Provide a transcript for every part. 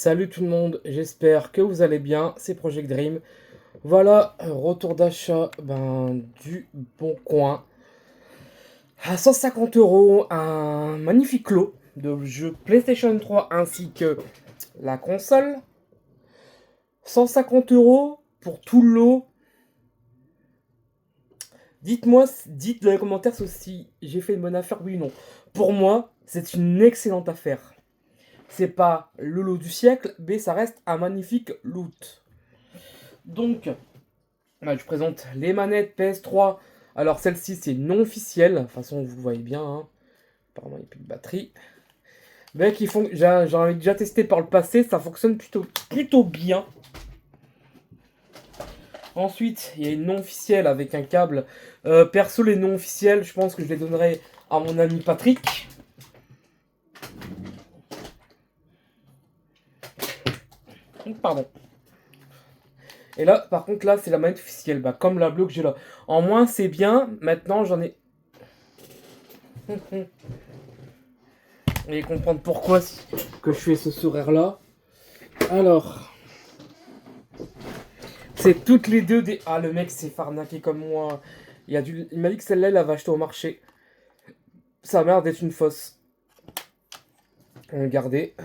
Salut tout le monde, j'espère que vous allez bien, c'est Project Dream. Voilà, retour d'achat du Bon Coin. À 150 euros, un magnifique lot de jeux PlayStation 3 ainsi que la console. 150 euros pour tout le lot. Dites-moi, dites dans les commentaires si j'ai fait une bonne affaire, oui ou non. Pour moi, c'est une excellente affaire. C'est pas le lot du siècle, mais ça reste un magnifique loot. Donc, je présente les manettes PS3. Alors celle-ci c'est non officielle, de toute façon vous le voyez bien, hein. Apparemment il n'y a plus de batterie. Mais qui font, j'en ai déjà testé par le passé, ça fonctionne plutôt bien. Ensuite il y a une non officielle avec un câble. Perso les non officiels, je pense que je les donnerai à mon ami Patrick. Pardon. Et là, par contre, là, c'est la manette officielle, comme la bleue que j'ai là. En moins, c'est bien. Maintenant, j'en ai... Vous allez comprendre pourquoi que je fais ce sourire-là. Alors... C'est toutes les deux des... Ah, le mec s'est farnaqué comme moi. Il m'a dit que celle-là, il l'avait acheté au marché. Ça merde d'être une fausse. Regardez.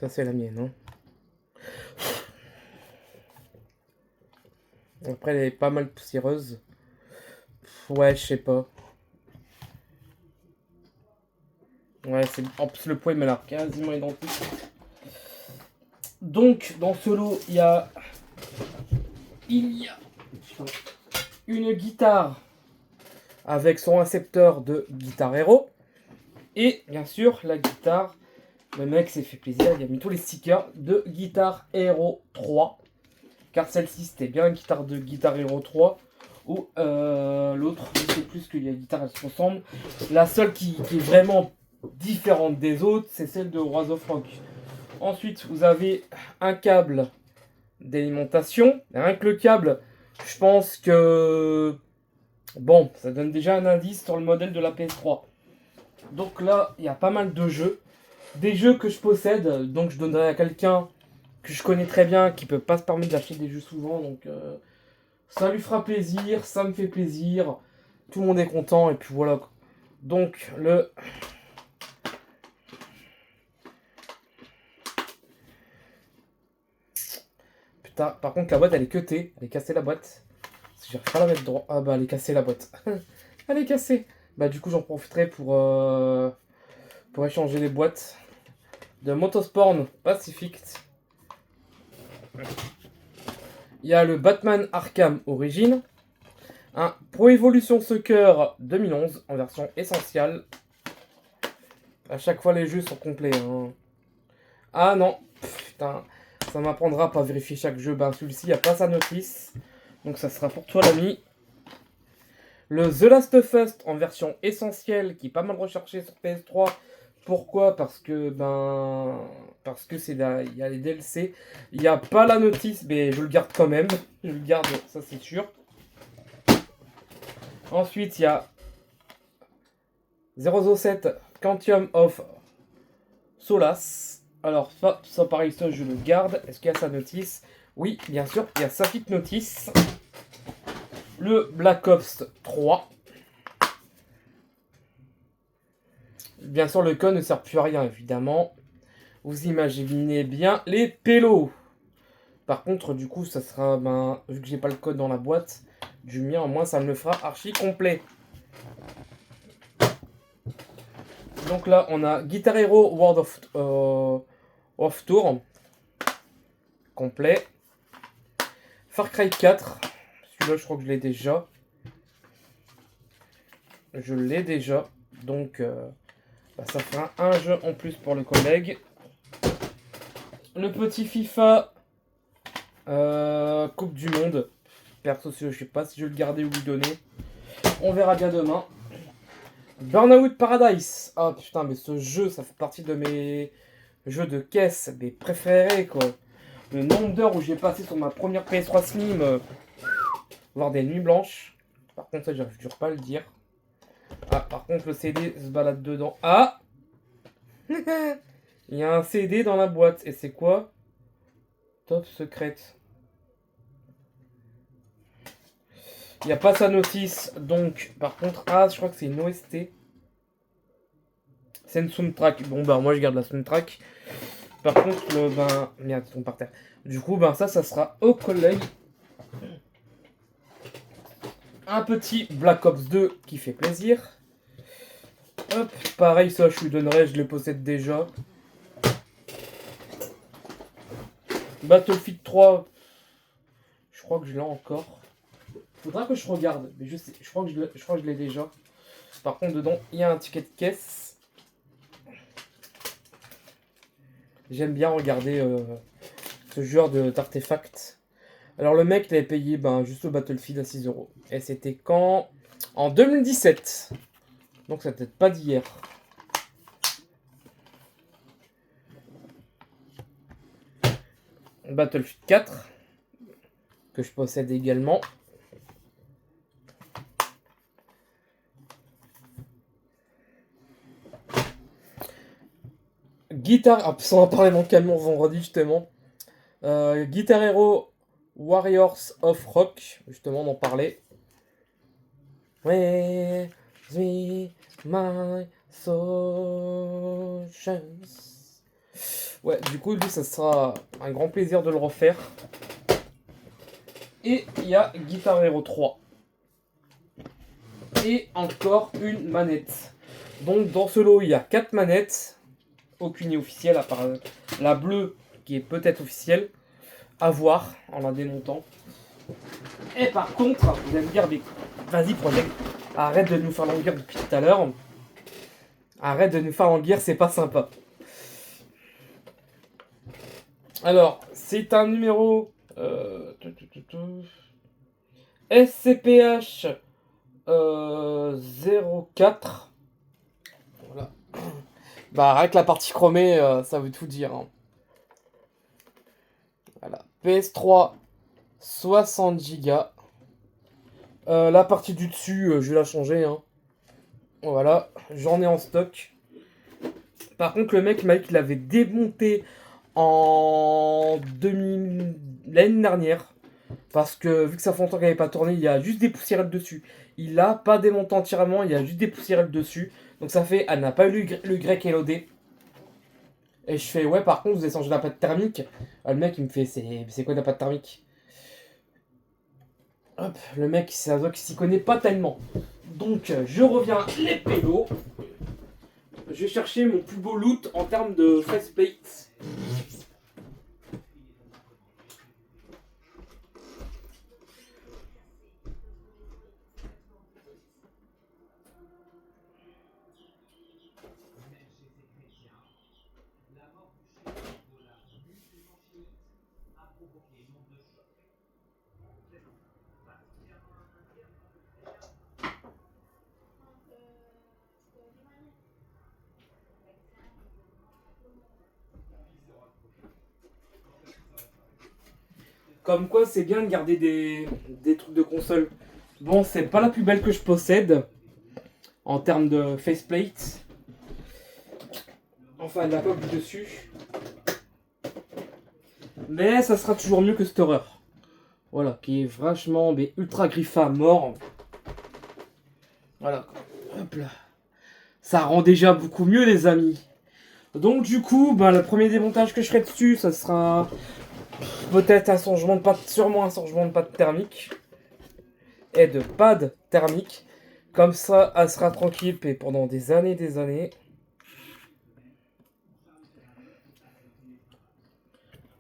Ça, c'est la mienne, hein. Après, elle est pas mal poussiéreuse. Ouais, je sais pas. Ouais, c'est... En plus, le poids, il m'a l'air quasiment identique. Donc, dans ce lot, il y a une guitare avec son récepteur de Guitar Hero. Et, bien sûr, la guitare. Le mec s'est fait plaisir, il a mis tous les stickers de Guitar Hero 3. Car celle-ci, c'était bien une guitare de Guitar Hero 3. Ou l'autre, je sais plus que les guitares, elles se ressemblent. La seule qui est vraiment différente des autres, c'est celle de Wrath of Rock. Ensuite, vous avez un câble d'alimentation. Rien que le câble, je pense que... Bon, ça donne déjà un indice sur le modèle de la PS3. Donc là, il y a pas mal de jeux. Des jeux que je possède, donc je donnerai à quelqu'un que je connais très bien, qui peut pas se permettre d'acheter des jeux souvent, donc ça lui fera plaisir, ça me fait plaisir, tout le monde est content, et puis voilà. Donc le... Putain, par contre la boîte elle est cutée, elle est cassée la boîte. J'arrive pas à la mettre droit. Ah bah elle est cassée la boîte. Elle est cassée. Bah du coup j'en profiterai pour échanger les boîtes de Motosport Pacific. Il y a le Batman Arkham Origins, un Pro Evolution Soccer 2011 en version essentielle. À chaque fois les jeux sont complets, hein. Ah non, putain, ça m'apprendra à pas vérifier chaque jeu. Ben celui-ci, il n'y a pas sa notice. Donc ça sera pour toi l'ami. Le The Last of Us en version essentielle, qui est pas mal recherché sur PS3. Pourquoi? Parce que c'est là, il y a les DLC. Il n'y a pas la notice, mais je le garde quand même. Je le garde, ça c'est sûr. Ensuite, il y a 007 Quantum of Solace. Alors, ça pareil, ça je le garde. Est-ce qu'il y a sa notice? Oui, bien sûr, il y a sa petite notice. Le Black Ops 3. Bien sûr, le code ne sert plus à rien, évidemment. Vous imaginez bien les pélos. Par contre, du coup, ça sera, vu que j'ai pas le code dans la boîte du mien, au moins ça me le fera archi complet. Donc là, on a Guitar Hero World of Tour. Complet. Far Cry 4. Celui-là, je crois que je l'ai déjà. Je l'ai déjà. Donc, ça fera un jeu en plus pour le collègue. Le petit FIFA Coupe du Monde. Perso, je sais pas si je vais le garder ou lui donner. On verra bien demain. Burnout Paradise. Ah putain, mais ce jeu, ça fait partie de mes jeux de caisse, mes préférés, quoi. le nombre d'heures où j'ai passé sur ma première PS3 Slim, voir des nuits blanches. Par contre, ça, j'arrive toujours pas à le dire. Ah, par contre, le CD se balade dedans. Ah il y a un CD dans la boîte. Et c'est quoi? Top Secret. Il n'y a pas sa notice. Donc, par contre, ah, je crois que c'est une OST. C'est une soundtrack. Bon, bah, moi, je garde la soundtrack. Par contre, ben... Merde, ils sont par terre. Du coup, ben, ça sera au collègue. Un petit Black Ops 2 qui fait plaisir. Hop, pareil, ça, je lui donnerai, je le possède déjà. Battlefield 3, je crois que je l'ai encore. Faudra que je regarde, mais je sais, je crois que je l'ai déjà. Par contre, dedans, il y a un ticket de caisse. J'aime bien regarder ce genre d'artefacts. Alors, le mec, il avait payé juste le Battlefield à 6 euros. Et c'était quand? En 2017. Donc, ça peut-être pas d'hier. Battlefield 4, que je possède également. Guitar, sans en parler mon camion vendredi justement. Guitar Hero Warriors of Rock, justement d'en parler. Where's me my socials. Ouais, du coup, lui, ça sera un grand plaisir de le refaire. Et il y a Guitar Hero 3. Et encore une manette. Donc, dans ce lot, il y a 4 manettes. Aucune n'est officielle, à part la bleue, qui est peut-être officielle. À voir, en la démontant. Et par contre, vous allez me dire, mais vas-y, Project, arrête de nous faire languir depuis tout à l'heure. Arrête de nous faire languir, c'est pas sympa. Alors, c'est un numéro SCPH 04. Voilà. Bah, avec la partie chromée, ça veut tout dire. Hein. Voilà. PS3, 60 Go. La partie du dessus, je vais la changer. Hein. Voilà, j'en ai en stock. Par contre, le mec m'a dit qu'il avait démonté en 2000... l'année dernière. Parce que vu que ça fait longtemps qu'elle n'avait pas tourné, il y a juste des poussiérettes dessus. Il l'a pas démonté entièrement, il y a juste des poussiérettes dessus. Donc ça fait, elle n'a pas eu le grec LOD. Et je fais, ouais, par contre, vous avez changé la pâte thermique. Le mec, il me fait, c'est quoi la pâte thermique? Hop, le mec, c'est un doc qui s'y connaît pas tellement. Donc, je reviens les pélos. Je vais chercher mon plus beau loot en termes de faceplate. Comme quoi, c'est bien de garder des trucs de console. Bon, c'est pas la plus belle que je possède en termes de faceplate. Enfin, la coque du dessus. Mais ça sera toujours mieux que cette horreur. Voilà, qui est vachement mais ultra griffé à mort. Voilà. Hop là. Ça rend déjà beaucoup mieux, les amis. Donc, du coup, le premier démontage que je ferai dessus, ça sera peut-être un changement de pâte, sûrement un changement de pâte thermique. Et de pad thermique. Comme ça, elle sera tranquille et pendant des années, des années.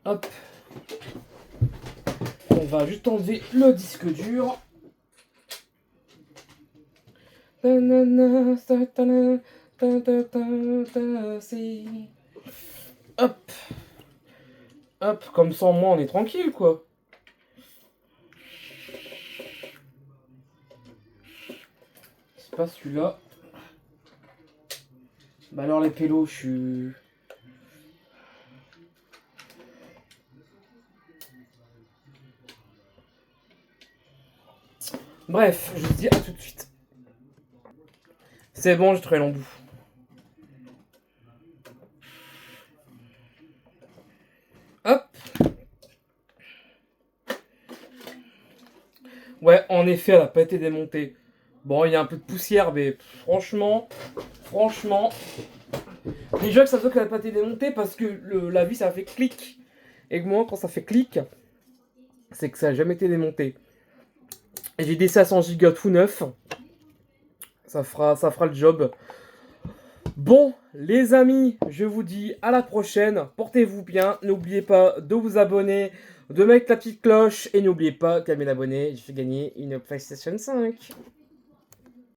Hop. On va juste enlever le disque dur. Hop. Hop, comme ça, au moins, on est tranquille, quoi. C'est pas celui-là. Bah alors, les pélos, je suis... Bref, je vous dis à tout de suite. C'est bon, j'ai trouvé l'embout. Hop. Ouais, en effet, elle n'a pas été démontée. Bon, il y a un peu de poussière, mais franchement, déjà que ça se voit qu'elle n'a pas été démontée parce que la vis, ça fait clic. Et que moi, quand ça fait clic, c'est que ça n'a jamais été démonté. Et j'ai des 500 Go tout neuf. Ça fera le job. Bon, les amis, je vous dis à la prochaine. Portez-vous bien. N'oubliez pas de vous abonner, de mettre la petite cloche. Et n'oubliez pas qu'à mes abonnés, je fais gagner une PlayStation 5.